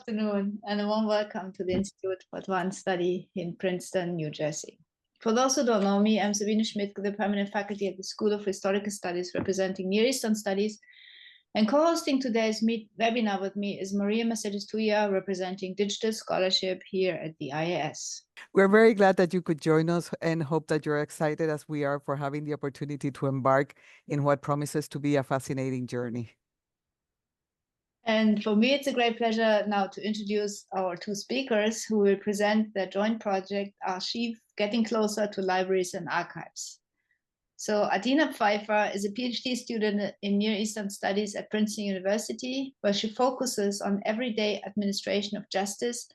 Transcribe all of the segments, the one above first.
afternoon, and a warm welcome to the Institute for Advanced Study in Princeton, New Jersey. For those who don't know me, I'm Sabine Schmidt, the permanent faculty at the School of Historical Studies representing Near Eastern Studies, and co-hosting today's webinar with me is Maria Mercedes-Tuya, representing Digital Scholarship here at the IAS. We're very glad that you could join us and hope that you're excited as we are for having the opportunity to embark in what promises to be a fascinating journey. And for me, it's a great pleasure now to introduce our two speakers who will present their joint project, Arsheef, Getting Closer to Libraries and Archives. So Athina Pfeiffer is a PhD student in Near Eastern Studies at Princeton University, where she focuses on everyday administration of justice,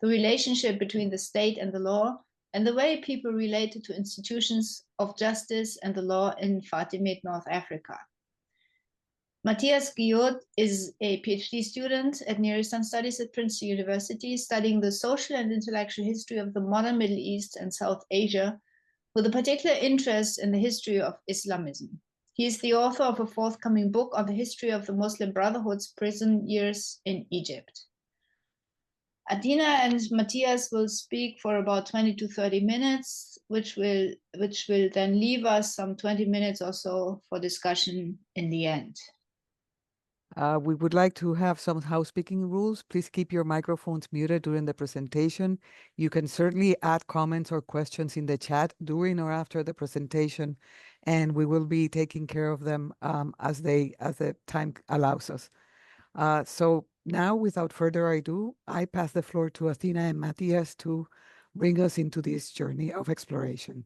the relationship between the state and the law, and the way people related to institutions of justice and the law in Fatimid, North Africa. Mathias Ghyoot is a PhD student at Near Eastern Studies at Princeton University, studying the social and intellectual history of the modern Middle East and South Asia, with a particular interest in the history of Islamism. He is the author of a forthcoming book on the history of the Muslim Brotherhood's prison years in Egypt. Athina and Mathias will speak for about 20 to 30 minutes, which will then leave us some 20 minutes or so for discussion in the end. We would like to have some housekeeping rules. Please keep your microphones muted during the presentation. You can certainly add comments or questions in the chat during or after the presentation, and we will be taking care of them as the time allows us. So now, without further ado, I pass the floor to Athina and Mathias to bring us into this journey of exploration.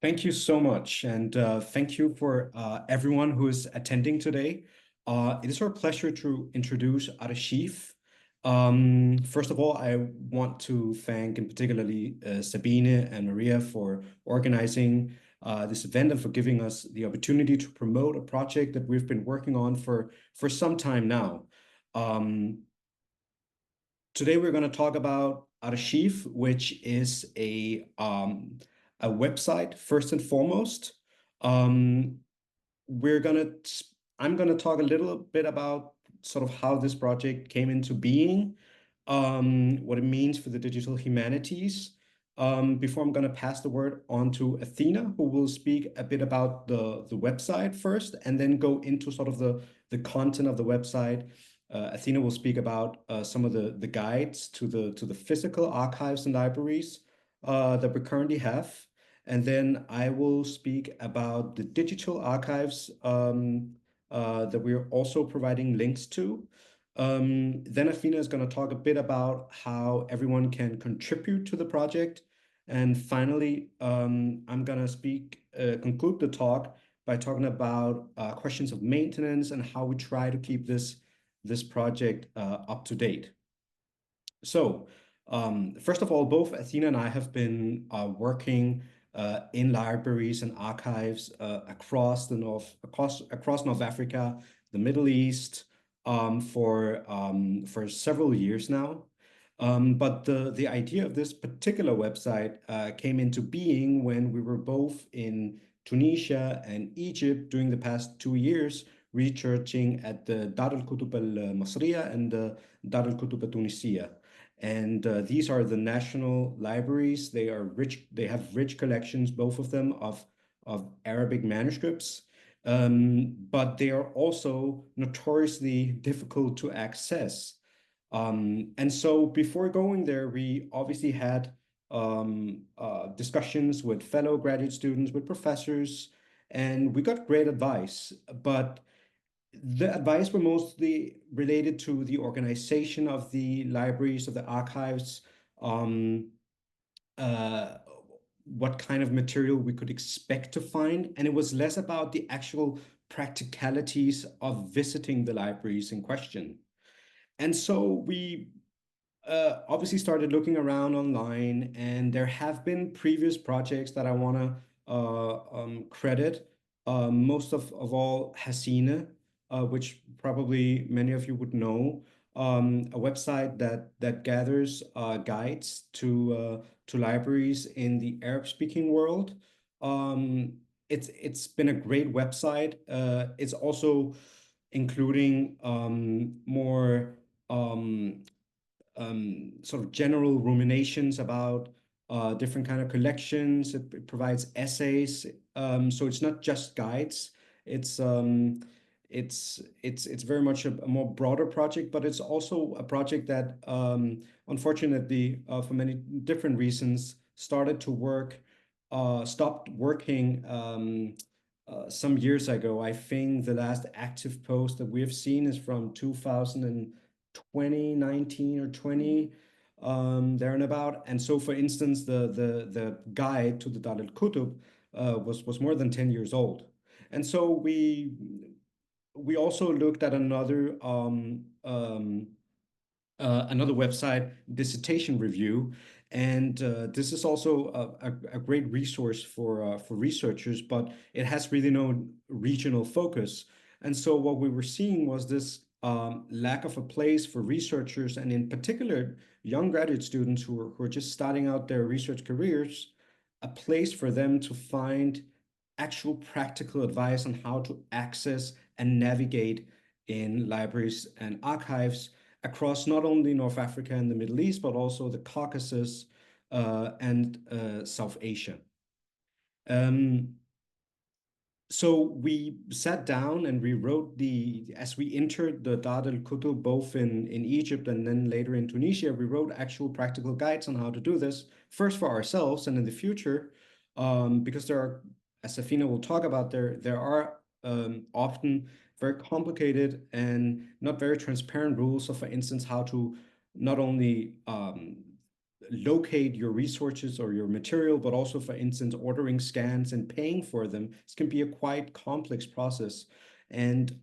Thank you so much, and thank you for everyone who is attending today. It is our pleasure to introduce Arsheef. First of all, I want to thank in particularly Sabine and Maria for organizing this event and for giving us the opportunity to promote a project that we've been working on for some time now. Today we're going to talk about Arsheef, which is a website first and foremost. I'm gonna talk a little bit about sort of how this project came into being, what it means for the digital humanities. Before I'm gonna pass the word on to Athina, who will speak a bit about the website first, and then go into sort of the content of the website. Athina will speak about some of the guides to the physical archives and libraries that we currently have. And then I will speak about the digital archives that we're also providing links to. Then Athina is going to talk a bit about how everyone can contribute to the project. And finally, I'm going to conclude the talk by talking about questions of maintenance and how we try to keep this project up to date. So first of all, both Athina and I have been working in libraries and archives across North Africa, the Middle East, for several years now. But the idea of this particular website came into being when we were both in Tunisia and Egypt during the past 2 years, researching at the Dar al-Kutub al-Masriya and the Dar al-Kutub al-Tunisiya. And these are the national libraries. They have rich collections, both of them, of Arabic manuscripts, but they are also notoriously difficult to access. And so before going there, we obviously had discussions with fellow graduate students, with professors, and we got great advice. But the advice were mostly related to the organization of the libraries, of the archives, what kind of material we could expect to find. And it was less about the actual practicalities of visiting the libraries in question. And so we obviously started looking around online, and there have been previous projects that I want to credit. Most of all, Athina, which probably many of you would know, a website that gathers guides to libraries in the Arab-speaking world. It's been a great website. It's also including more sort of general ruminations about different kind of collections. It provides essays, so it's not just guides. It's it's very much a more broader project, but it's also a project that unfortunately, for many different reasons, stopped working some years ago. I think the last active post that we have seen is from 2019 or 20, there and about. And so, for instance, the guide to the Dar al-Kutub was more than 10 years old. And so we also looked at another website, Dissertation Review, and this is also a great resource for researchers, but it has really no regional focus. And so what we were seeing was this lack of a place for researchers, and in particular, young graduate students who are just starting out their research careers, a place for them to find actual practical advice on how to access and navigate in libraries and archives across not only North Africa and the Middle East, but also the Caucasus and South Asia. So we sat down and we wrote as we entered the Dar al-Kutub, both in Egypt and then later in Tunisia, we wrote actual practical guides on how to do this, first for ourselves and in the future, because there are, as Athina will talk about, there are often very complicated and not very transparent rules. So for instance, how to not only locate your resources or your material, but also, for instance, ordering scans and paying for them. This can be a quite complex process. And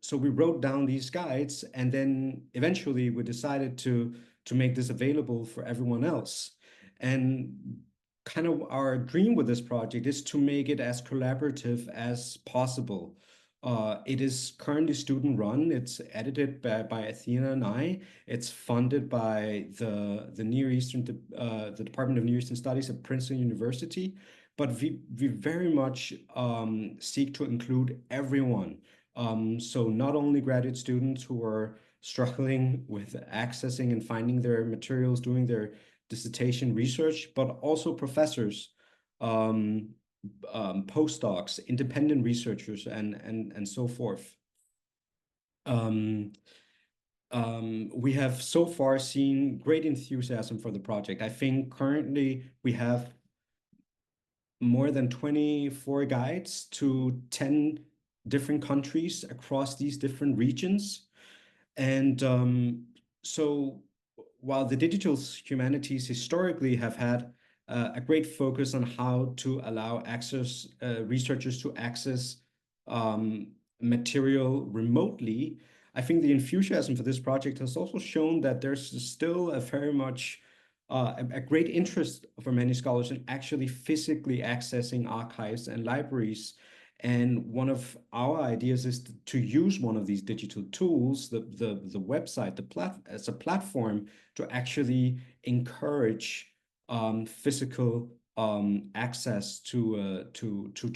so we wrote down these guides, and then eventually we decided to make this available for everyone else. And kind of our dream with this project is to make it as collaborative as possible. It is currently student run. It's edited by Athina and I. It's funded by the Department of Near Eastern Studies at Princeton University. But we very much seek to include everyone. So not only graduate students who are struggling with accessing and finding their materials, doing their dissertation research, but also professors, postdocs, independent researchers, and so forth. We have so far seen great enthusiasm for the project. I think currently we have more than 24 guides to 10 different countries across these different regions. And so while the digital humanities historically have had a great focus on how to allow researchers to access material remotely, I think the enthusiasm for this project has also shown that there's still a very much a great interest for many scholars in actually physically accessing archives and libraries. And one of our ideas is to use one of these digital tools, the website, as a platform to actually encourage physical access to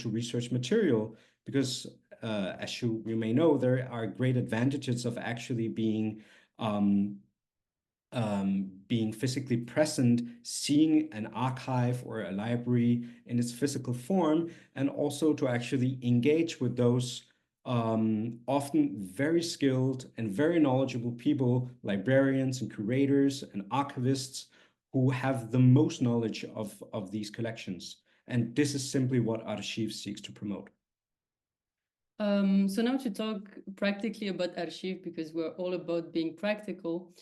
research material, because as you may know, there are great advantages of actually being physically present, seeing an archive or a library in its physical form, and also to actually engage with those often very skilled and very knowledgeable people, librarians and curators and archivists, who have the most knowledge of these collections. And this is simply what Arsheef seeks to promote. So now to talk practically about Arsheef, because we're all about being practical.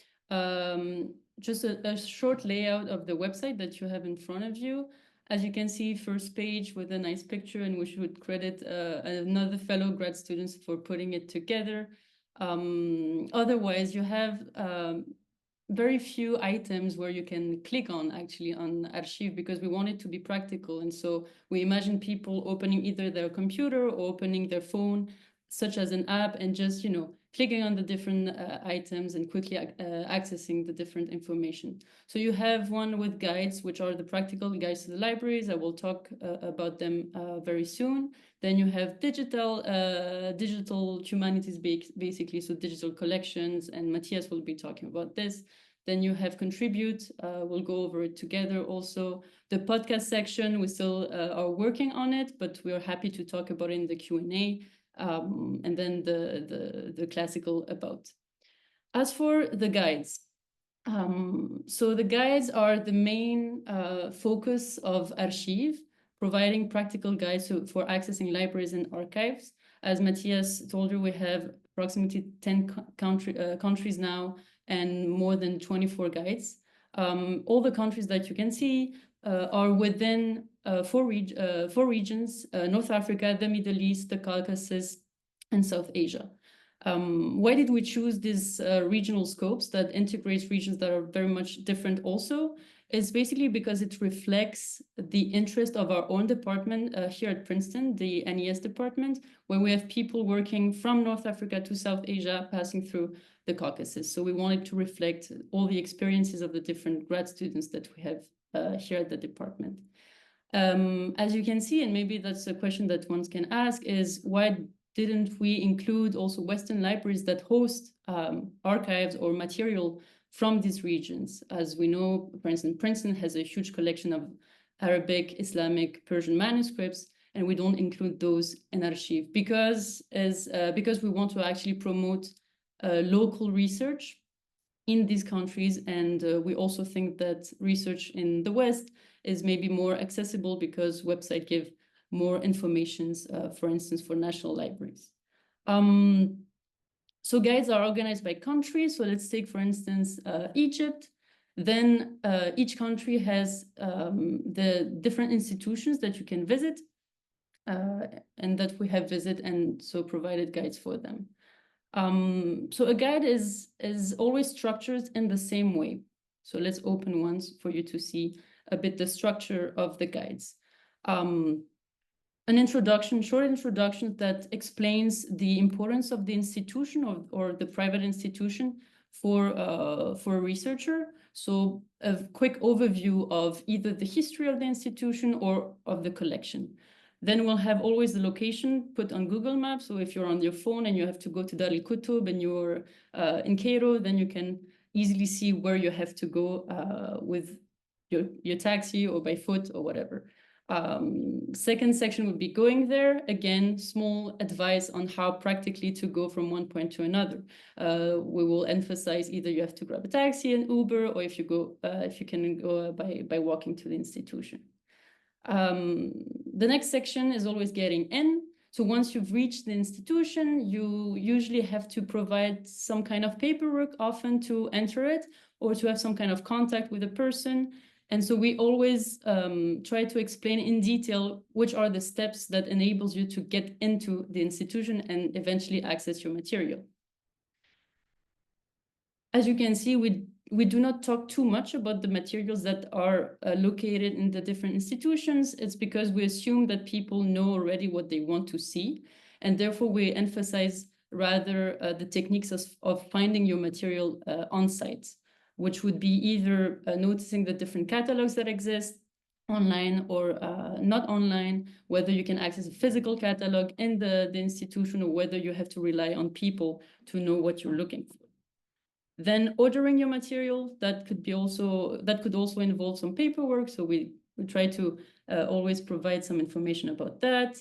Just a short layout of the website that you have in front of you. As you can see, first page with a nice picture, and we should credit another fellow grad students for putting it together. Otherwise, you have very few items where you can click on actually on Arsheef, because we want it to be practical. And so we imagine people opening either their computer or opening their phone, such as an app, and just, clicking on the different items and quickly accessing the different information. So you have one with guides, which are the practical guides to the libraries. I will talk about them very soon. Then you have digital humanities, basically, so digital collections, and Mathias will be talking about this. Then you have contribute, we'll go over it together also. The podcast section, we still are working on it, but we are happy to talk about it in the Q&A. And then the classical about. As for the guides, so the guides are the main focus of Arsheef, providing practical guides for accessing libraries and archives. As Mathias told you, we have approximately 10 countries now and more than 24 guides. All the countries that you can see are within four regions, North Africa, the Middle East, the Caucasus, and South Asia. Why did we choose these regional scopes that integrates regions that are very much different also? It's basically because it reflects the interest of our own department here at Princeton, the NES department, where we have people working from North Africa to South Asia, passing through the Caucasus. So we wanted to reflect all the experiences of the different grad students that we have here at the department. As you can see, and maybe that's a question that one can ask, is why didn't we include also Western libraries that host archives or material from these regions? As we know, for instance, Princeton has a huge collection of Arabic, Islamic, Persian manuscripts, and we don't include those in Arsheef because we want to actually promote local research in these countries, and we also think that research in the West is maybe more accessible because websites give more informations, for instance, for national libraries. So guides are organized by country. So let's take, for instance, Egypt. Then each country has the different institutions that you can visit and that we have visited and so provided guides for them. So a guide is always structured in the same way. So let's open once for you to see a bit the structure of the guides. An introduction, short introduction that explains the importance of the institution or the private institution for a researcher. So a quick overview of either the history of the institution or of the collection. Then we'll have always the location put on Google Maps. So if you're on your phone and you have to go to Dar el-Kutub and you're in Cairo, then you can easily see where you have to go with your taxi or by foot or whatever. Second section would be going there. Again, small advice on how practically to go from one point to another. We will emphasize either you have to grab a taxi and Uber, or if you can go by walking to the institution. The next section is always getting in. So once you've reached the institution, you usually have to provide some kind of paperwork often to enter it or to have some kind of contact with a person. And so we always try to explain in detail which are the steps that enables you to get into the institution and eventually access your material. As you can see, we do not talk too much about the materials that are located in the different institutions. It's because we assume that people know already what they want to see. And therefore, we emphasize rather the techniques of finding your material on site, which would be either noticing the different catalogs that exist online or not online, whether you can access a physical catalog in the institution or whether you have to rely on people to know what you're looking for. Then ordering your material, that could also involve some paperwork. So we try to always provide some information about that.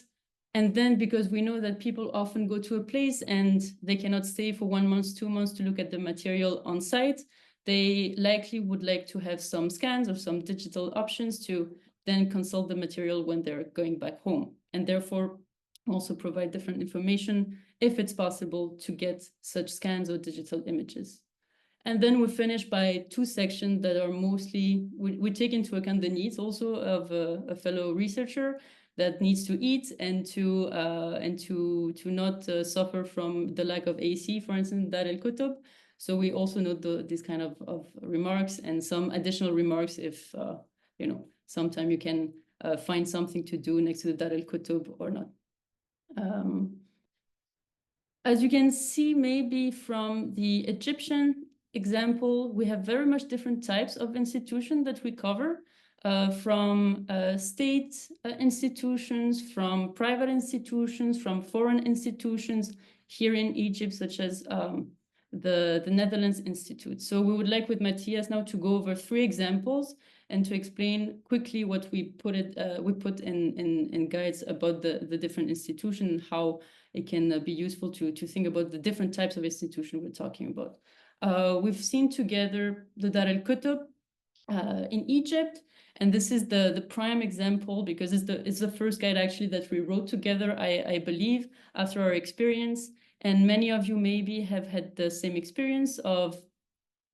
And then because we know that people often go to a place and they cannot stay for 1 month, 2 months to look at the material on site, they likely would like to have some scans or some digital options to then consult the material when they're going back home. And therefore also provide different information if it's possible to get such scans or digital images. And then we finish by 2 sections that are mostly, we take into account the needs also of a fellow researcher that needs to eat and to not suffer from the lack of AC, for instance, Dar el-Kutub. So we also note these kind of remarks and some additional remarks if, sometime you can find something to do next to the Dar el-Kutub or not. As you can see, maybe from the Egyptian example, we have very much different types of institutions that we cover. from state institutions, from private institutions, from foreign institutions here in Egypt, such as the Netherlands Institute. So we would like with Mathias now to go over 3 examples and to explain quickly what we put in guides about the different institutions and how it can be useful to think about the different types of institution we're talking about. We've seen together the Dar al-Kutub in Egypt, and this is the prime example because it's the first guide actually that we wrote together, I believe, after our experience. And many of you maybe have had the same experience of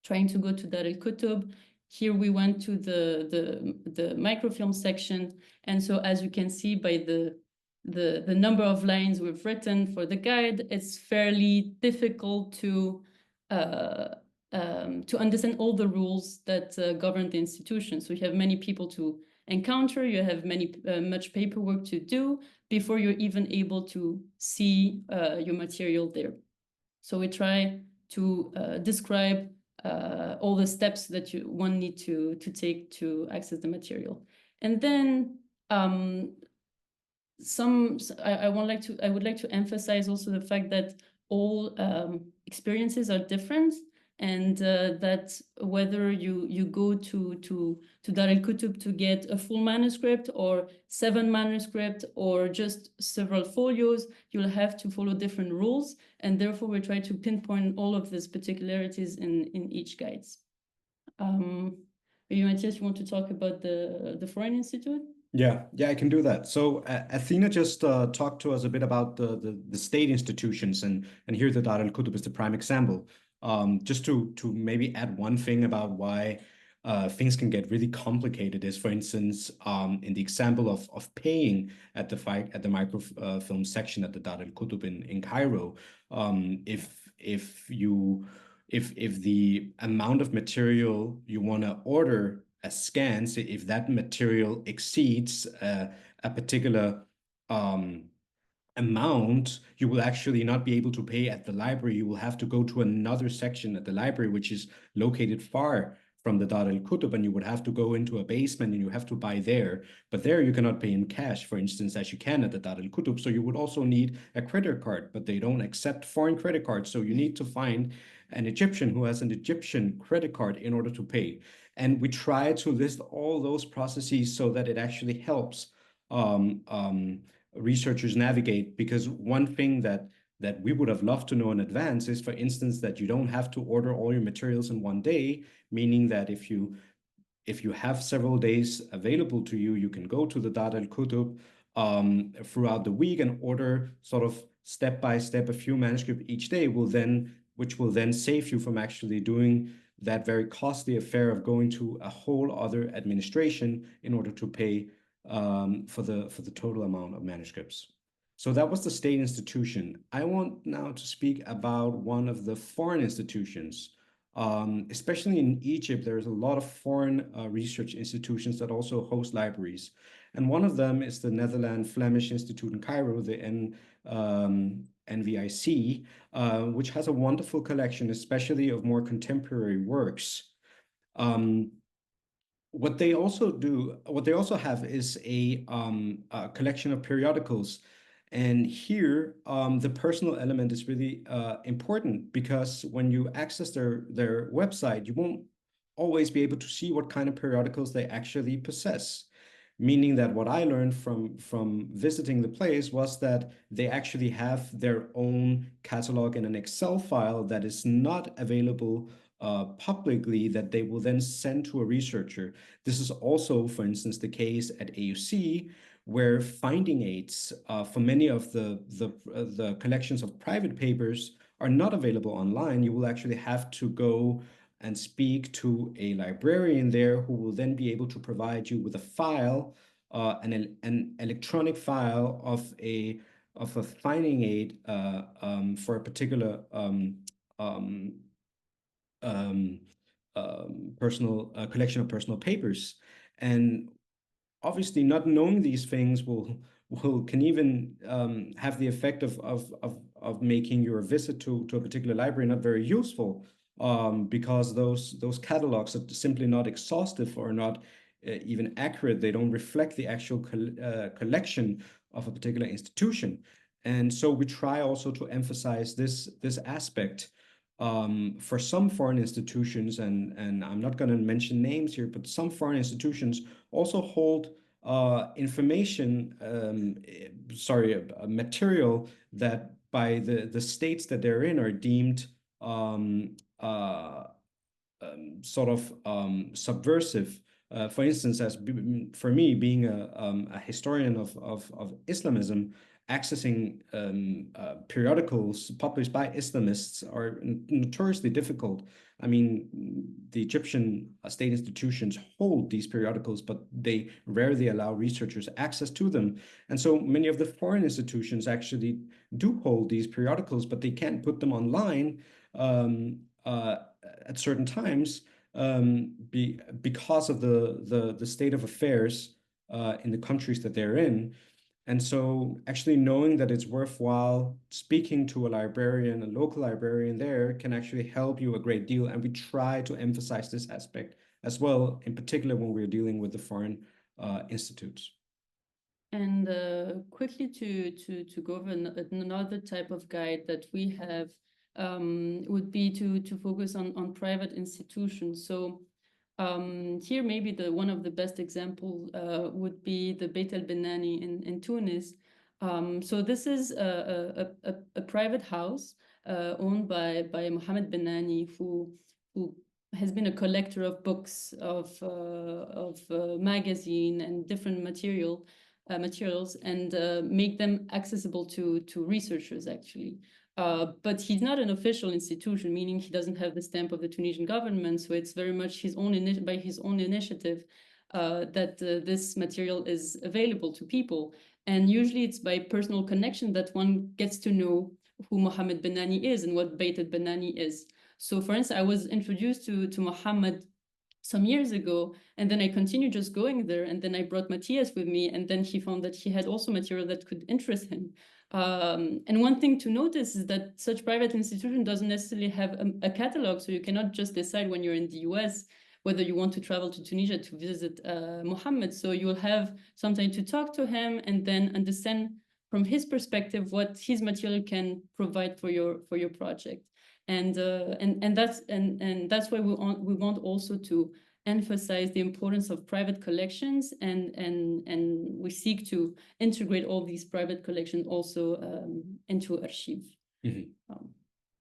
trying to go to Dar al-Kutub. Here we went to the microfilm section, and so as you can see by the number of lines we've written for the guide, it's fairly difficult to understand all the rules that govern the institution. So you have many people to encounter, you have much paperwork to do before you're even able to see your material there. So we try to describe all the steps that one need to take to access the material. And then I would like to emphasize also the fact that all experiences are different, and that whether you go to Dar al-Kutub to get a full manuscript or 7 manuscripts or just several folios, you'll have to follow different rules, and therefore we try to pinpoint all of these particularities in each guides. Maybe Mathias, you want to talk about the Foreign Institute? Yeah, I can do that. So Athina just talked to us a bit about the state institutions, and here the Dar al-Kutub is the prime example. Just to maybe add one thing about why things can get really complicated is, for instance, in the example of paying at the microfilm section at the Dar al-Kutub in Cairo, if the amount of material you want to order as scans, if that material exceeds a particular amount, you will actually not be able to pay at the library. You will have to go to another section at the library, which is located far from the Dar al-Kutub, and you would have to go into a basement and you have to buy there. But there you cannot pay in cash, for instance, as you can at the Dar al-Kutub. So you would also need a credit card, but they don't accept foreign credit cards. So you need to find an Egyptian who has an Egyptian credit card in order to pay. And we try to list all those processes so that it actually helps researchers navigate, because one thing that we would have loved to know in advance is, for instance, that you don't have to order all your materials in one day, meaning that if you have several days available to you, you can go to the Dar al-Kutub throughout the week and order sort of step by step a few manuscripts each day, which will then save you from actually doing that very costly affair of going to a whole other administration in order to pay for the total amount of manuscripts. So that was the state institution. I want now to speak about one of the foreign institutions. Especially in Egypt, there's a lot of foreign research institutions that also host libraries. And one of them is the Netherlands Flemish Institute in Cairo, the NVIC, which has a wonderful collection, especially of more contemporary works. What they also have is a collection of periodicals. And here, the personal element is really important, because when you access their website, you won't always be able to see what kind of periodicals they actually possess. Meaning that what I learned from visiting the place was that they actually have their own catalog in an Excel file that is not available publicly, that they will then send to a researcher. This is also, for instance, the case at AUC, where finding aids for many of the collections of private papers are not available online. You will actually have to go and speak to a librarian there, who will then be able to provide you with a file, an electronic file of a finding aid for a particular personal collection of personal papers. And obviously, not knowing these things can even have the effect of making your visit to a particular library not very useful, because those catalogs are simply not exhaustive or not even accurate. They don't reflect the actual collection of a particular institution. And so we try also to emphasize this aspect for some foreign institutions, and I'm not going to mention names here, but some foreign institutions also hold information, material that by the states that they're in are deemed subversive. For instance, for me, being a historian of Islamism, accessing periodicals published by Islamists are notoriously difficult. I mean, the Egyptian state institutions hold these periodicals, but they rarely allow researchers access to them. And so many of the foreign institutions actually do hold these periodicals, but they can't put them online at certain times because of the state of affairs in the countries that they're in. And so actually knowing that it's worthwhile speaking to a librarian, a local librarian there, can actually help you a great deal. And we try to emphasize this aspect as well, in particular when we're dealing with the foreign institutes. And quickly to go over another type of guide that we have would be to focus on private institutions. So here maybe one of the best example would be the Beit al-Benani in Tunis. So this is a private house owned by Mohammed Benani, who has been a collector of books, of magazine and different materials, and make them accessible to researchers actually. But he's not an official institution, meaning he doesn't have the stamp of the Tunisian government. So it's very much by his own initiative that this material is available to people. And usually it's by personal connection that one gets to know who Mohammed Benani is and what Beit al-Benani is. So for instance, I was introduced to Mohammed some years ago, and then I continued just going there, and then I brought Mathias with me, and then he found that he had also material that could interest him. And one thing to notice is that such private institution doesn't necessarily have a catalog, so you cannot just decide when you're in the US whether you want to travel to Tunisia to visit Mohammed. So you will have some time to talk to him and then understand from his perspective what his material can provide for your project. And that's why we want also to emphasize the importance of private collections, and we seek to integrate all these private collections also into Arsheef. Mm-hmm.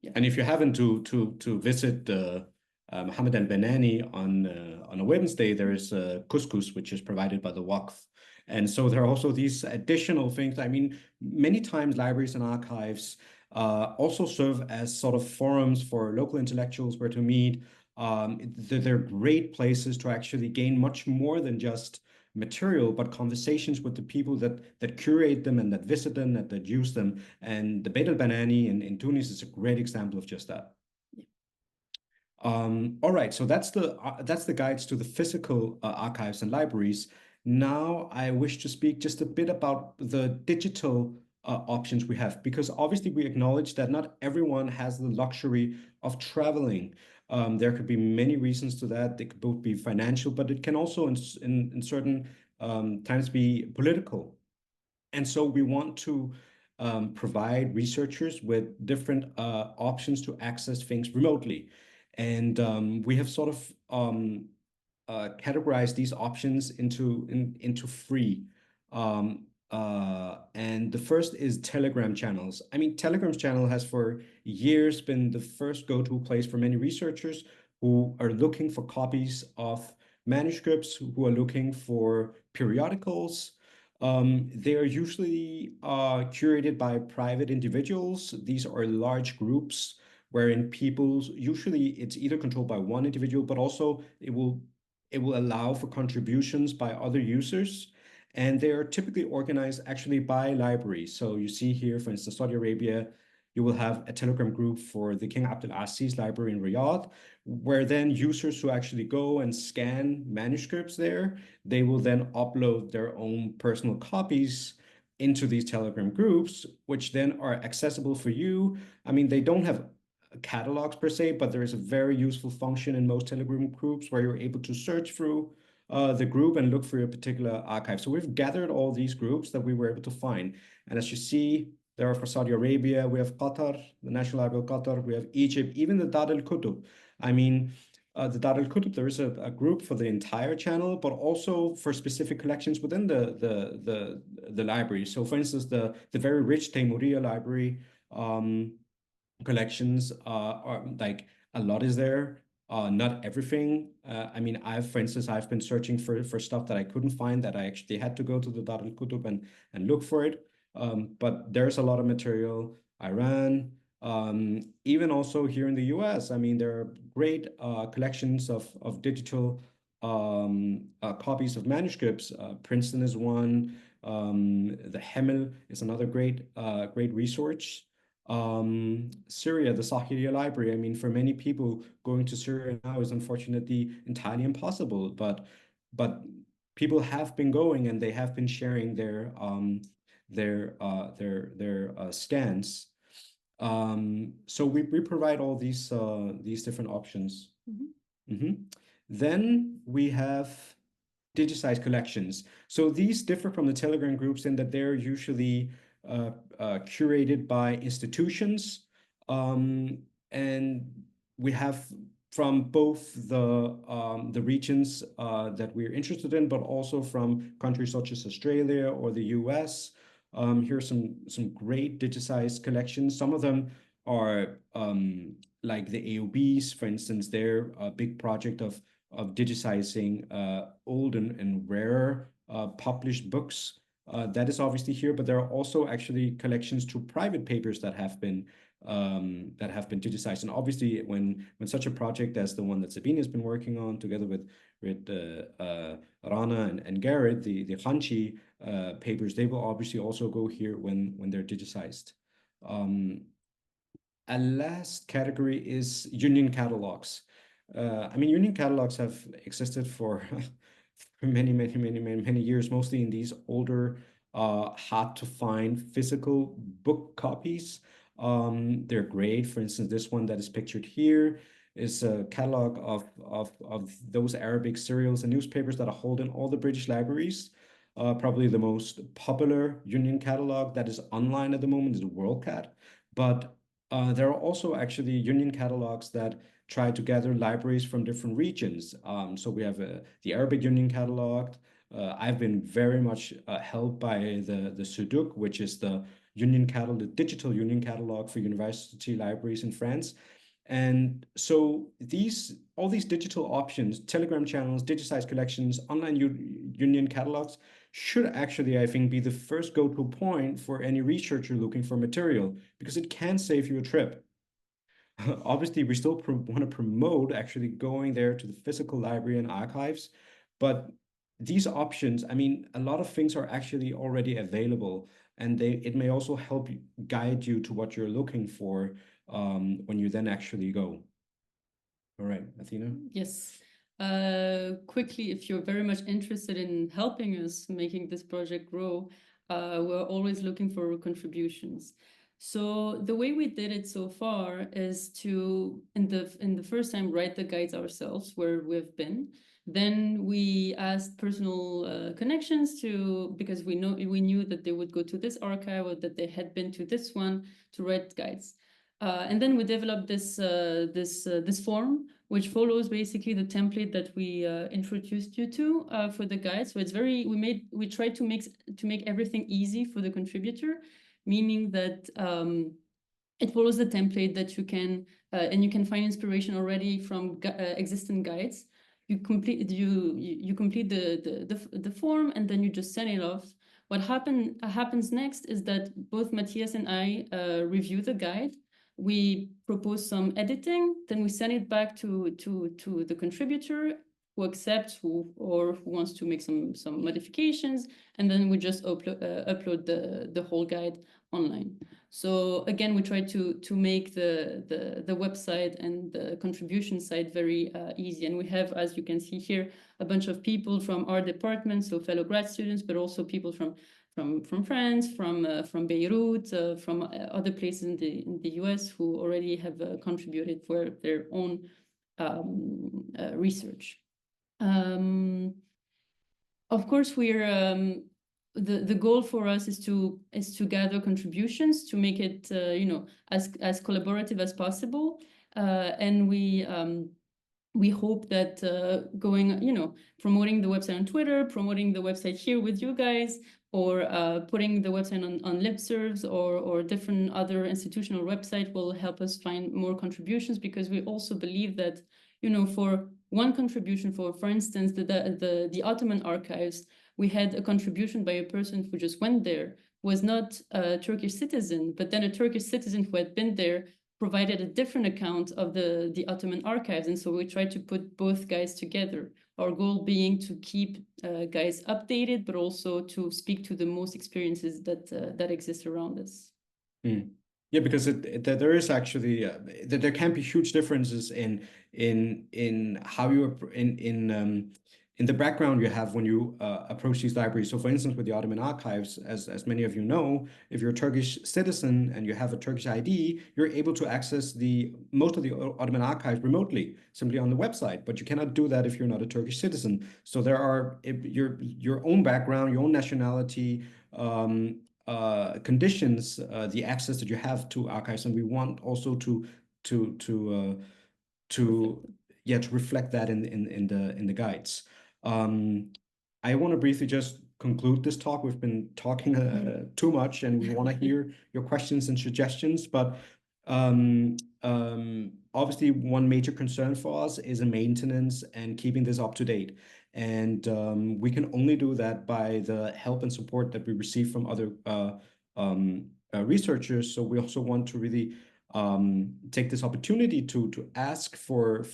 Yeah. And if you happen to visit Mohammed al-Benani on a Wednesday, there is couscous, which is provided by the Waqf. And so there are also these additional things. I mean, many times libraries and archives also serve as sort of forums for local intellectuals where to meet. They're great places to actually gain much more than just material, but conversations with the people that curate them and that visit them, that use them. And the Beit al-Benani in Tunis is a great example of just that. All right, so that's the guides to the physical archives and libraries. Now I wish to speak just a bit about the digital options we have, because obviously we acknowledge that not everyone has the luxury of traveling. There could be many reasons to that. They could both be financial, but it can also in certain times be political. And so we want to provide researchers with different options to access things remotely. And we have sort of categorized these options into three. And the first is Telegram channels. I mean, Telegram's channel has for years been the first go-to place for many researchers who are looking for copies of manuscripts, who are looking for periodicals. They are usually curated by private individuals. These are large groups wherein people, usually it's either controlled by one individual, but also it will allow for contributions by other users. And they are typically organized actually by libraries. So you see here, for instance, Saudi Arabia, you will have a Telegram group for the King Abdul Aziz Library in Riyadh, where then users who actually go and scan manuscripts there, they will then upload their own personal copies into these Telegram groups, which then are accessible for you. I mean, they don't have catalogs per se, but there is a very useful function in most Telegram groups where you're able to search through the group and look for your particular archive. So we've gathered all these groups that we were able to find. And as you see, there are for Saudi Arabia, we have Qatar, the National Library of Qatar, we have Egypt, even the Dar al-Kutub. I mean, the Dar al-Kutub, there is a group for the entire channel, but also for specific collections within the library. So for instance, the very rich Taymuria library collections are like a lot is there. Not everything. I mean, for instance, I've been searching for stuff that I couldn't find, that I actually had to go to the Dar al-Kutub and look for it. But there's a lot of material. Iran, even also here in the US, I mean, there are great collections of digital copies of manuscripts. Princeton is one. The Hemel is another great resource. Syria, the Sahiriya library. I mean, for many people, going to Syria now is unfortunately entirely impossible, but people have been going and they have been sharing their scans. So we provide all these different options. Then we have digitized collections. So these differ from the Telegram groups in that they're usually curated by institutions. And we have from both the regions that we're interested in, but also from countries such as Australia or the US. Here are some great digitized collections. Some of them are like the AOBs, for instance. They're a big project of digitizing old and rare published books. That is obviously here, but there are also actually collections to private papers that have been digitized. And obviously, when such a project as the one that Sabine has been working on together with Rana and Garrett, the Khanchi papers, they will obviously also go here when they're digitized. A last category is union catalogs. I mean, union catalogs have existed for many years, mostly in these older, hard to find physical book copies. They're great. For instance, this one that is pictured here is a catalog of those Arabic serials and newspapers that are held in all the British libraries. Probably the most popular union catalog that is online at the moment is WorldCat, but there are also actually union catalogs that try to gather libraries from different regions. So we have the Arabic Union catalog. I've been very much helped by the Suduk, which is the union catalog, the digital union catalog for university libraries in France. And so all these digital options, Telegram channels, digitized collections, online union catalogs should actually, I think, be the first go-to point for any researcher looking for material, because it can save you a trip. Obviously, we still want to promote actually going there to the physical library and archives, but these options, I mean, a lot of things are actually already available, and it may also help guide you to what you're looking for when you then actually go. All right, Athina? Yes. Quickly, if you're very much interested in helping us making this project grow, we're always looking for contributions. So the way we did it so far is to, in the first time, write the guides ourselves where we've been. Then we asked personal connections because we knew that they would go to this archive or that they had been to this one to write guides. And then we developed this form, which follows basically the template that we introduced you to for the guide. So it's we tried to make everything easy for the contributor, meaning that it follows the template that you can and you can find inspiration already from existing guides. You complete the form, and then you just send it off. What happens next is that both Mathias and I review the guide. We propose some editing, then we send it back to the contributor who accepts or who wants to make some modifications, and then we just upload the whole guide online. So again, we try to make the website and the contribution side very easy. And we have, as you can see here, a bunch of people from our department, so fellow grad students, but also people from France, from Beirut, from other places in the US who already have contributed for their own research. Of course, we're the goal for us is to gather contributions to make it as collaborative as possible, and we hope that promoting the website on Twitter, promoting the website here with you guys, or putting the website on lipservs or different other institutional website will help us find more contributions, because we also believe that, for one contribution, for instance, the Ottoman archives, we had a contribution by a person who just went there, was not a Turkish citizen, but then a Turkish citizen who had been there provided a different account of the Ottoman archives. And so we tried to put both guys together. Our goal being to keep guys updated, but also to speak to the most experiences that exist around us. Mm. Yeah, because there is actually there can be huge differences in how you in the background you have when you approach these libraries. So, for instance, with the Ottoman archives, as many of you know, if you're a Turkish citizen and you have a Turkish ID, you're able to access most of the Ottoman archives remotely, simply on the website. But you cannot do that if you're not a Turkish citizen. So there are your own background, your own nationality. Conditions the access that you have to archives, and we want also to reflect that in the guides. I want to briefly just conclude this talk. We've been talking too much, and we want to hear your questions and suggestions. But obviously, one major concern for us is the maintenance and keeping this up to date. And we can only do that by the help and support that we receive from other researchers. So we also want to really take this opportunity to ask for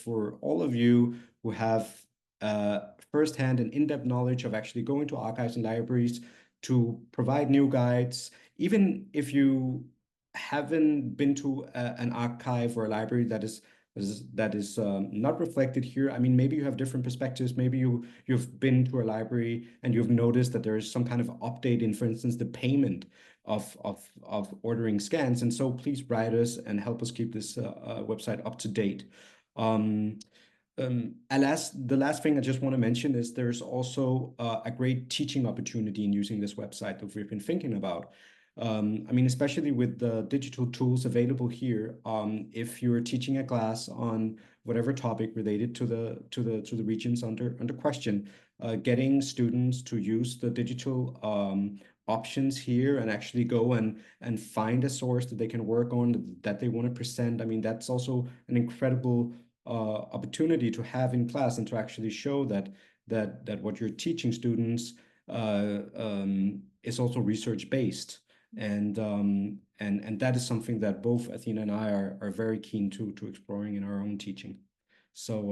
all of you who have firsthand and in-depth knowledge of actually going to archives and libraries to provide new guides. Even if you haven't been to an archive or a library that is not reflected here. I mean, maybe you have different perspectives. Maybe you've been to a library and you've noticed that there is some kind of update in, for instance, the payment of ordering scans. And so please write us and help us keep this website up to date. The last thing I just want to mention is there's also a great teaching opportunity in using this website that we've been thinking about. I mean, especially with the digital tools available here, if you're teaching a class on whatever topic related to the regions under question, getting students to use the digital options here and actually go and find a source that they can work on, that they want to present. I mean, that's also an incredible opportunity to have in class and to actually show that what you're teaching students is also research based. And that is something that both Athina and I are very keen to exploring in our own teaching. So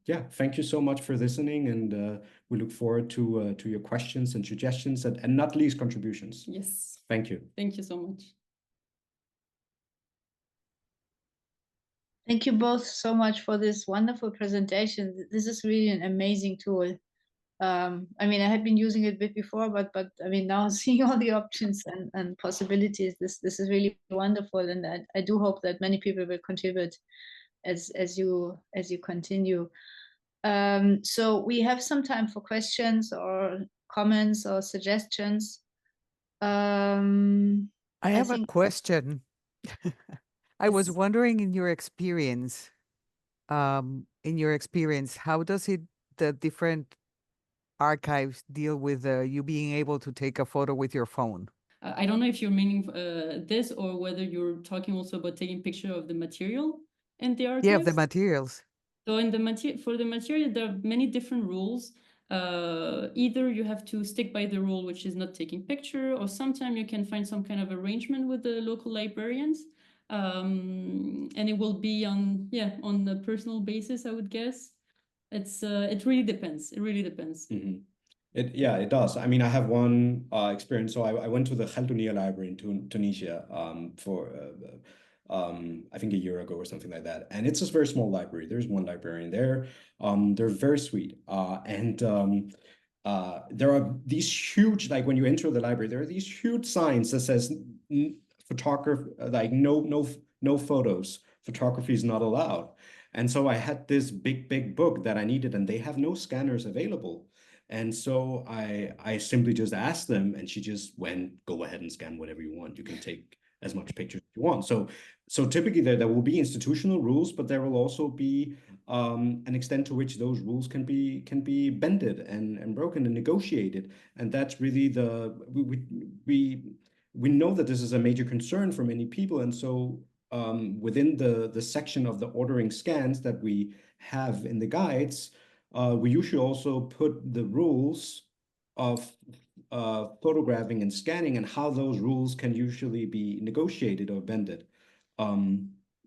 yeah, thank you so much for listening, and we look forward to your questions and suggestions and not least contributions. Yes. Thank you. Thank you so much. Thank you both so much for this wonderful presentation. This is really an amazing tool. I mean, I had been using it a bit before, but I mean, now seeing all the options and possibilities, this is really wonderful, and I do hope that many people will contribute as you continue. So we have some time for questions or comments or suggestions. I have a question. I was wondering, in your experience, how does the different archives deal with you being able to take a photo with your phone? I don't know if you're meaning this, or whether you're talking also about taking picture of the material in the archives. Yeah, of the materials. So for the material, there are many different rules. Either you have to stick by the rule, which is not taking picture, or sometimes you can find some kind of arrangement with the local librarians. And it will be on a personal basis, I would guess. It really depends. It really depends. Mm-hmm. It does. I mean, I have one experience. So I went to the Khaldounia library in Tunisia for I think a year ago or something like that. And it's just a very small library. There's one librarian there. They're very sweet. And there are these huge, like when you enter the library, there are these huge signs that says photography, like no photos. Photography is not allowed. And so I had this big book that I needed, and they have no scanners available. And so I simply just asked them, and she just went, go ahead and scan whatever you want. You can take as much pictures as you want. So typically there will be institutional rules, but there will also be an extent to which those rules can be bended and broken and negotiated. And that's really we know that this is a major concern for many people. And so within the section of the ordering scans that we have in the guides, we usually also put the rules of photographing and scanning and how those rules can usually be negotiated or bended.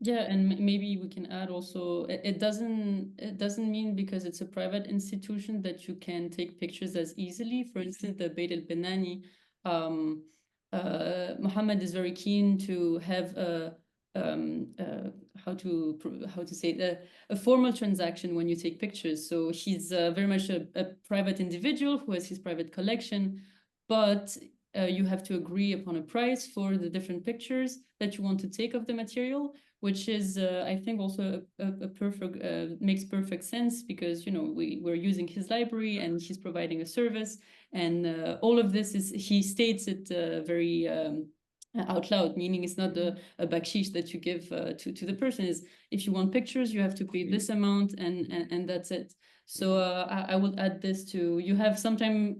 Yeah, and maybe we can add also, it doesn't mean because it's a private institution that you can take pictures as easily. For instance, the Beit el-Benani, Mohammed is very keen to have how to say it, a formal transaction when you take pictures. So he's very much a private individual who has his private collection, but you have to agree upon a price for the different pictures that you want to take of the material, which is, I think, also a perfect, makes perfect sense because, you know, we're using his library and he's providing a service. And all of this is, he states it very out loud, meaning it's not a bakshish that you give to the person. Is if you want pictures, you have to pay this amount and that's it. So I will add this to, you have sometimes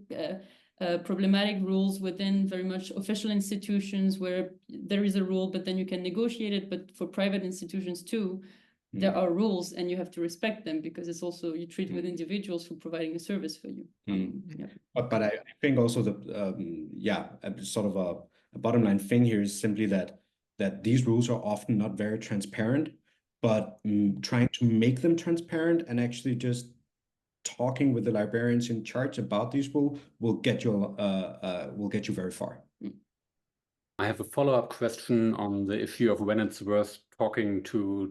problematic rules within very much official institutions where there is a rule, but then you can negotiate it. But for private institutions too, there are rules and you have to respect them because it's also, you treat with individuals who are providing a service for you. Yeah. But I think also sort of a bottom line thing here is simply that these rules are often not very transparent, but trying to make them transparent and actually just talking with the librarians in charge about these rules will get you very far. I have a follow-up question on the issue of when it's worth talking to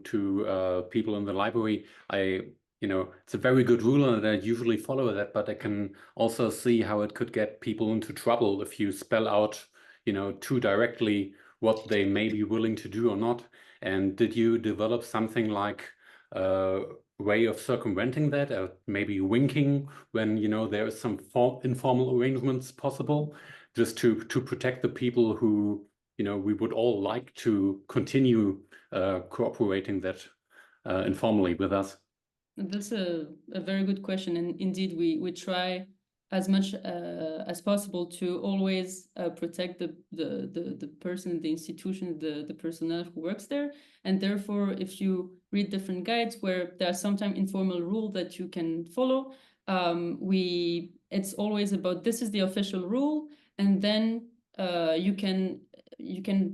people in the library. It's a very good rule and I usually follow that, but I can also see how it could get people into trouble if you spell out, too directly what they may be willing to do or not. And did you develop something like way of circumventing that, or maybe winking when there is some informal arrangements possible, just to protect the people who we would all like to continue cooperating that informally with us? That's a very good question, and indeed we try as much as possible to always protect the person, the institution, the personnel who works there. And therefore, if you read different guides where there are sometimes informal rules that you can follow, it's always about this is the official rule, and then you can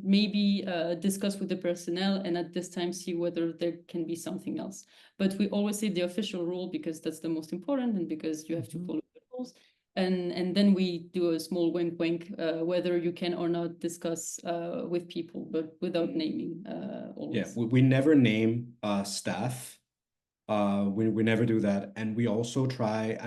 maybe discuss with the personnel and at this time see whether there can be something else. But we always say the official rule because that's the most important and because you have to follow the rules. And then we do a small wink whether you can or not discuss with people, but without naming always. Yeah, we never name staff. We never do that. And we also try,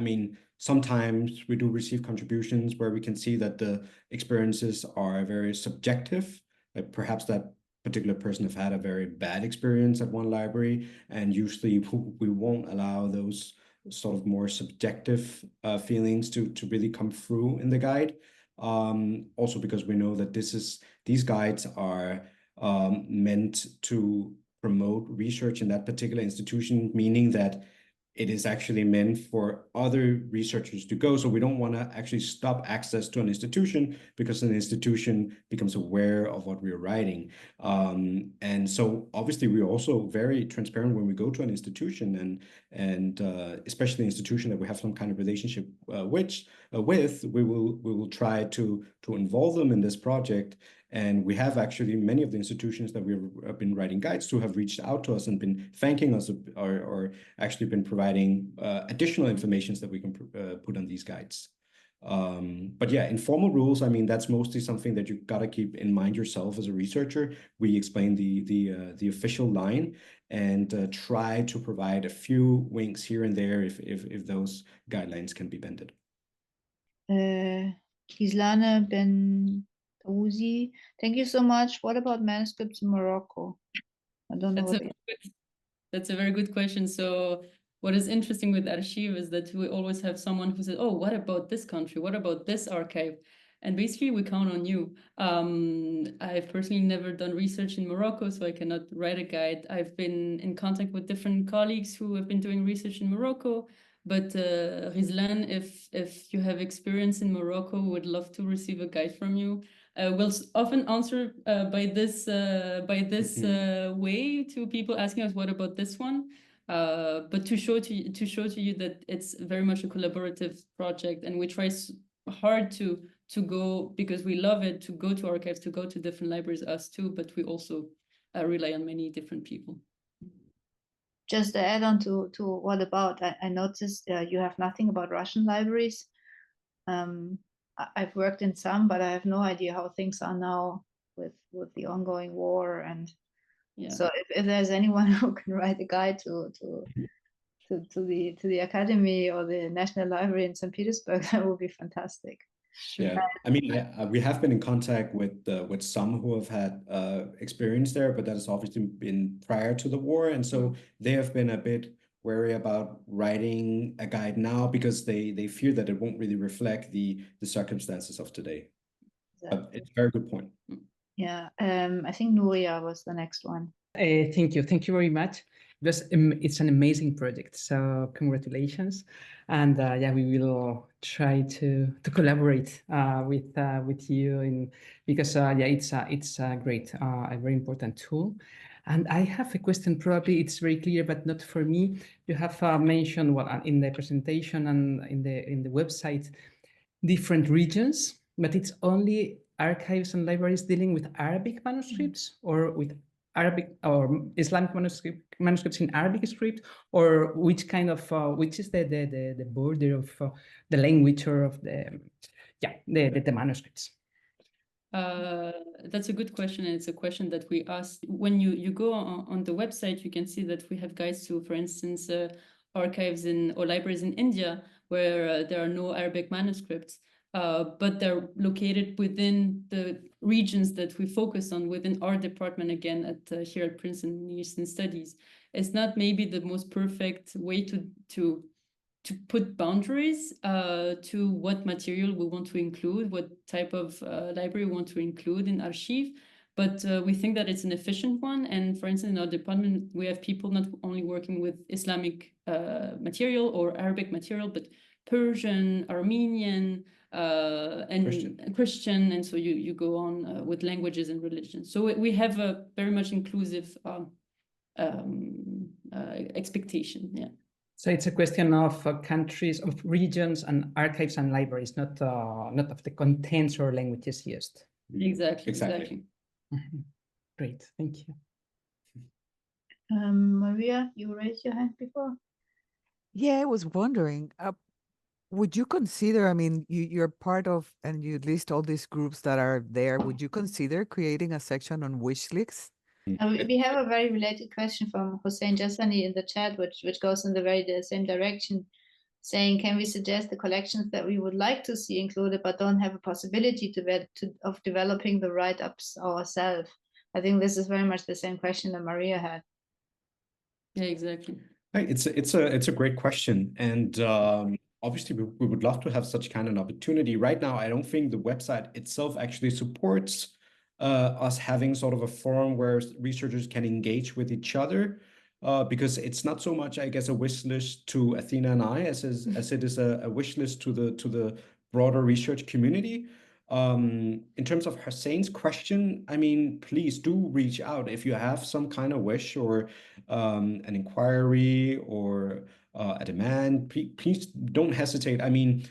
sometimes we do receive contributions where we can see that the experiences are very subjective. Like perhaps that particular person have had a very bad experience at one library, and usually we won't allow those sort of more subjective feelings to really come through in the guide. Also because we know that these guides are meant to promote research in that particular institution, meaning that it is actually meant for other researchers to go. So we don't want to actually stop access to an institution because an institution becomes aware of what we're writing. And so obviously we're also very transparent when we go to an institution, and especially an institution that we have some kind of relationship with, we will try to involve them in this project. And we have actually many of the institutions that we've been writing guides to have reached out to us and been thanking us or actually been providing additional information that we can put on these guides. But yeah, informal rules, that's mostly something that you've got to keep in mind yourself as a researcher. We explain the official line and try to provide a few winks here and there if those guidelines can be bended. Kislane Ben Uzi, thank you so much. What about manuscripts in Morocco? I don't know. That's a very good question. So what is interesting with Arsheef is that we always have someone who says, oh, what about this country? What about this archive? And basically, we count on you. I've personally never done research in Morocco, so I cannot write a guide. I've been in contact with different colleagues who have been doing research in Morocco. But Rizlan, if you have experience in Morocco, would love to receive a guide from you. We'll often answer by this way to people asking us, what about this one? But to show to you that it's very much a collaborative project, and we try hard to go, because we love it, to go to archives, to go to different libraries, us too, but we also rely on many different people. Just to add on to what about, I noticed you have nothing about Russian libraries. I've worked in some, but I have no idea how things are now with the ongoing war. And so if there's anyone who can write a guide to the academy or the National Library in St. Petersburg, that would be fantastic. Yeah, I mean, we have been in contact with some who have had experience there, but that has obviously been prior to the war, and so they have been a bit wary about writing a guide now because they fear that it won't really reflect the circumstances of today. Exactly. But it's a very good point. Yeah, I think Nuria was the next one. Thank you very much. It's an amazing project, so congratulations. And yeah, we will try to collaborate with you because yeah, it's a great, a very important tool. And I have a question. Probably it's very clear, but not for me. You have mentioned, well, in the presentation and in the website, different regions, but it's only archives and libraries dealing with Arabic manuscripts, or with Arabic or Islamic manuscripts in Arabic script, or which kind of which is the border of the language or of the manuscripts? That's a good question, and it's a question that we asked. When you go on the website, you can see that we have guides to, for instance, archives or libraries in India where there are no Arabic manuscripts. But they're located within the regions that we focus on within our department, again, here at Princeton Eastern Studies. It's not maybe the most perfect way to put boundaries to what material we want to include, what type of library we want to include in Arsheef, but we think that it's an efficient one. And for instance, in our department, we have people not only working with Islamic material or Arabic material, but Persian, Armenian, and Christian, and so you go on with languages and religions. So we have a very much inclusive expectation. Yeah. So it's a question of countries, of regions, and archives and libraries, not of the contents or languages used. Exactly. Great, thank you. Maria, you raised your hand before. Yeah, I was wondering. Would you consider, I mean, you're part of, and you list all these groups that are there, would you consider creating a section on wish lists? We have a very related question from Hossein Jassani in the chat, which goes in the same direction, saying, can we suggest the collections that we would like to see included, but don't have a possibility of developing the write-ups ourselves? I think this is very much the same question that Maria had. Yeah, exactly. It's a great question, and obviously we would love to have such kind of an opportunity. Right now, I don't think the website itself actually supports us having sort of a forum where researchers can engage with each other, because it's not so much, I guess, a wish list to Athina and I as it is a wish list to the broader research community. In terms of Hussein's question, I mean, please do reach out if you have some kind of wish or an inquiry or a demand. Please don't hesitate. I mean,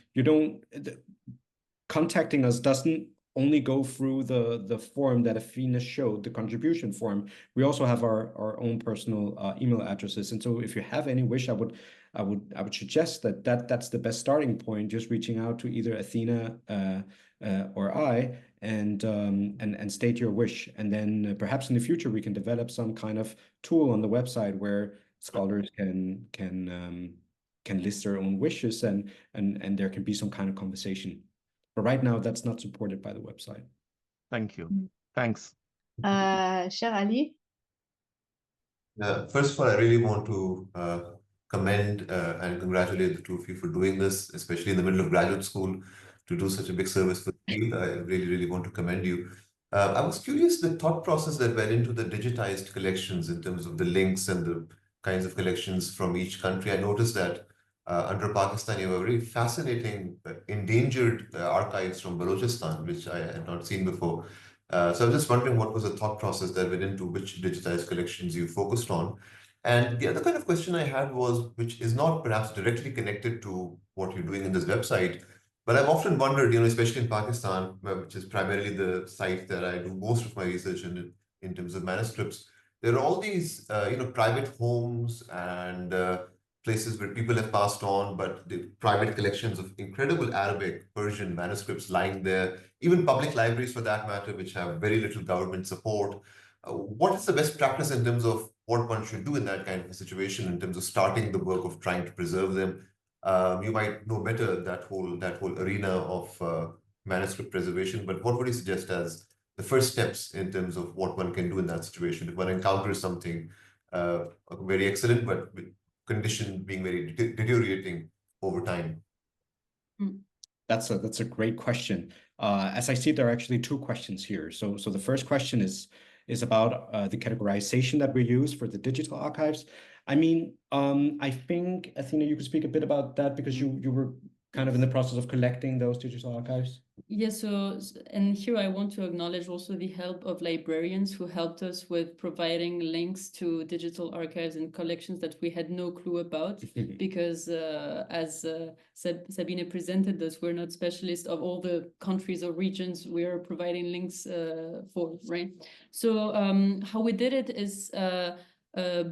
contacting us doesn't only go through the form that Athina showed, the contribution form. We also have our own personal email addresses, and so if you have any wish, I would suggest that's the best starting point. Just reaching out to either Athina or I, and state your wish, and then perhaps in the future we can develop some kind of tool on the website where scholars can list their own wishes, and there can be some kind of conversation. But right now, that's not supported by the website. Thank you. Thanks. Sheikh Ali? First of all, I really want to commend and congratulate the two of you for doing this, especially in the middle of graduate school, to do such a big service for the field. I really, really want to commend you. I was curious the thought process that went into the digitized collections in terms of the links and the kinds of collections from each country. I noticed that under Pakistan, you have a very fascinating endangered archives from Balochistan, which I had not seen before. So I was just wondering what was the thought process that went into which digitized collections you focused on. And the other kind of question I had was, which is not perhaps directly connected to what you're doing in this website, but I've often wondered, especially in Pakistan, which is primarily the site that I do most of my research in terms of manuscripts, there are all these, private homes and places where people have passed on, but the private collections of incredible Arabic, Persian manuscripts lying there, even public libraries for that matter, which have very little government support. What is the best practice in terms of what one should do in that kind of a situation in terms of starting the work of trying to preserve them? You might know better that whole arena of manuscript preservation, but what would you suggest as the first steps in terms of what one can do in that situation if one encounters something very excellent, but with condition being very deteriorating over time? That's a great question. As I see, there are actually two questions here. So the first question is about the categorization that we use for the digital archives. I mean, I think, Athina, you could speak a bit about that because you were kind of in the process of collecting those digital archives. Yes, and here I want to acknowledge also the help of librarians who helped us with providing links to digital archives and collections that we had no clue about, because as Sabine presented us, we're not specialists of all the countries or regions we are providing links for, right? So how we did it is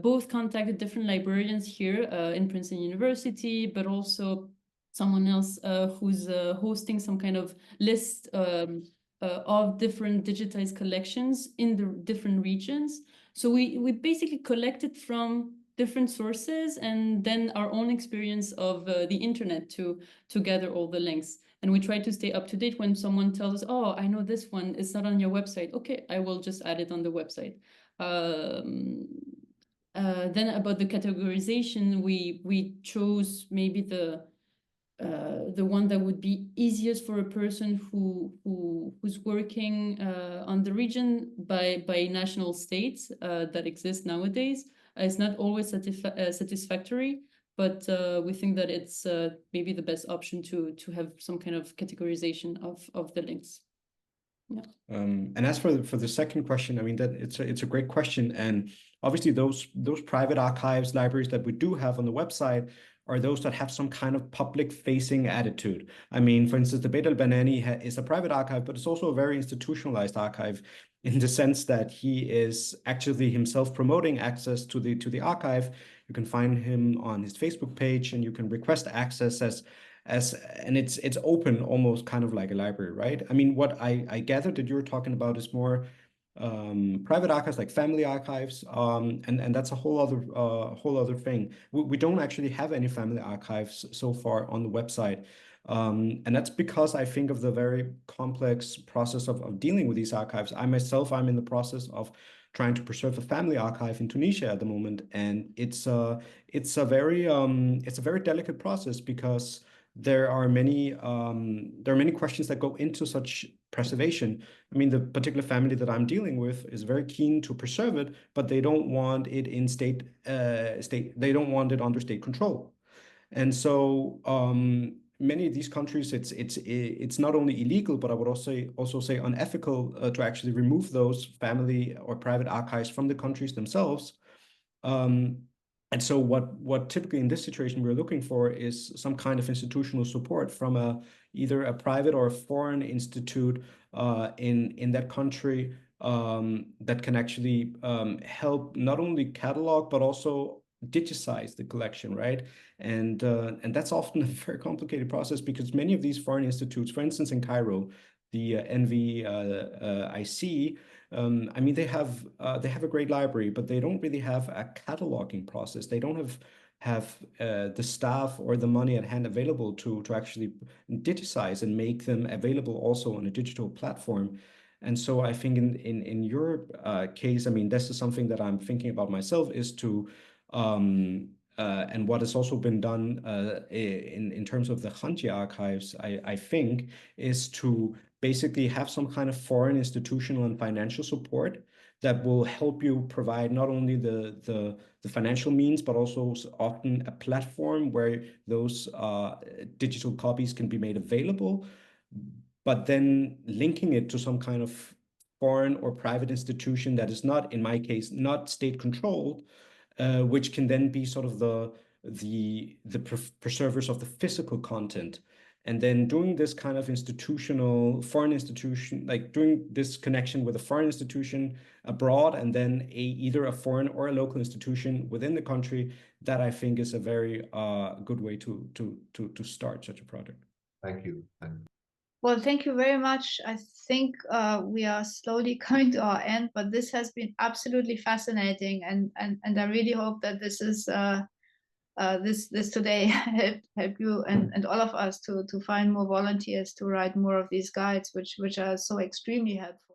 both contacted different librarians here in Princeton University, but also someone else who's hosting some kind of list of different digitized collections in the different regions. So we basically collected from different sources and then our own experience of the internet to gather all the links. And we try to stay up to date when someone tells us, oh, I know this one is not on your website. Okay, I will just add it on the website. Then about the categorization, we chose maybe the one that would be easiest for a person who's working on the region by national states that exist nowadays. It's not always satisfactory, but we think that it's maybe the best option to have some kind of categorization of the links. Yeah. And as for the second question, I mean that it's a great question, and obviously those private archives, libraries that we do have on the website are those that have some kind of public-facing attitude. I mean, for instance, the Beit al-Banani is a private archive, but it's also a very institutionalized archive in the sense that he is actually himself promoting access to the archive. You can find him on his Facebook page, and you can request access and it's open, almost kind of like a library, right? I mean, what I gathered that you're talking about is more private archives, like family archives, and that's a whole other thing. We don't actually have any family archives so far on the website, and that's because I think of the very complex process of dealing with these archives. I'm in the process of trying to preserve a family archive in Tunisia at the moment, and it's a very delicate process because there are many questions that go into such preservation. I mean, the particular family that I'm dealing with is very keen to preserve it, but they don't want it in they don't want it under state control. And so many of these countries, it's not only illegal, but I would also say unethical to actually remove those family or private archives from the countries themselves. And so what typically in this situation we're looking for is some kind of institutional support from either a private or a foreign institute in that country that can actually help not only catalog but also digitize the collection, right? And that's often a very complicated process because many of these foreign institutes, for instance, in Cairo, the NVIC, I mean, they have a great library, but they don't really have a cataloging process. They don't have the staff or the money at hand available to actually digitize and make them available also on a digital platform. And so I think in your case, I mean, this is something that I'm thinking about myself, is to and what has also been done in terms of the Khanji archives, I think, is to basically have some kind of foreign institutional and financial support that will help you provide not only the financial means, but also often a platform where those digital copies can be made available, but then linking it to some kind of foreign or private institution that is not, in my case, not state controlled, which can then be sort of the preservers of the physical content. And then doing this kind of institutional, foreign institution, like doing this connection with a foreign institution abroad, and then either a foreign or a local institution within the country, that I think is a very good way to start such a project. Thank you. Thank you. Well, thank you very much. I think we are slowly coming to our end, but this has been absolutely fascinating, and I really hope that this is this today help you and all of us to find more volunteers to write more of these guides, which are so extremely helpful.